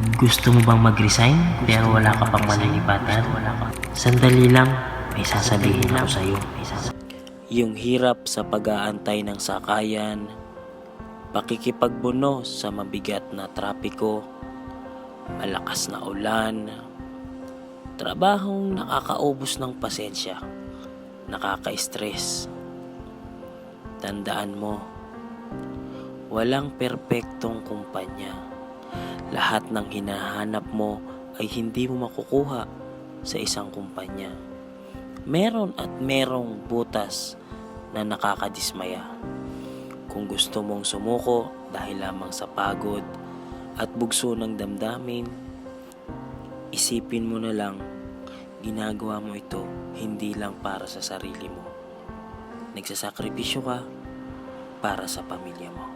Gusto mo bang mag-resign pero wala ka pang malilipatan? Sandali lang, may sasabihin ako sa'yo. Yung hirap sa pag-aantay ng sakayan, pakikipagbuno sa mabigat na trapiko, malakas na ulan, trabahong nakakaubos ng pasensya, nakaka-stress. Tandaan mo, walang perpektong kumpanya. Lahat ng hinahanap mo ay hindi mo makukuha sa isang kumpanya. Meron at merong butas na nakakadismaya. Kung gusto mong sumuko dahil lamang sa pagod at bugso ng damdamin, isipin mo na lang, ginagawa mo ito hindi lang para sa sarili mo. Nagsasakripisyo ka para sa pamilya mo.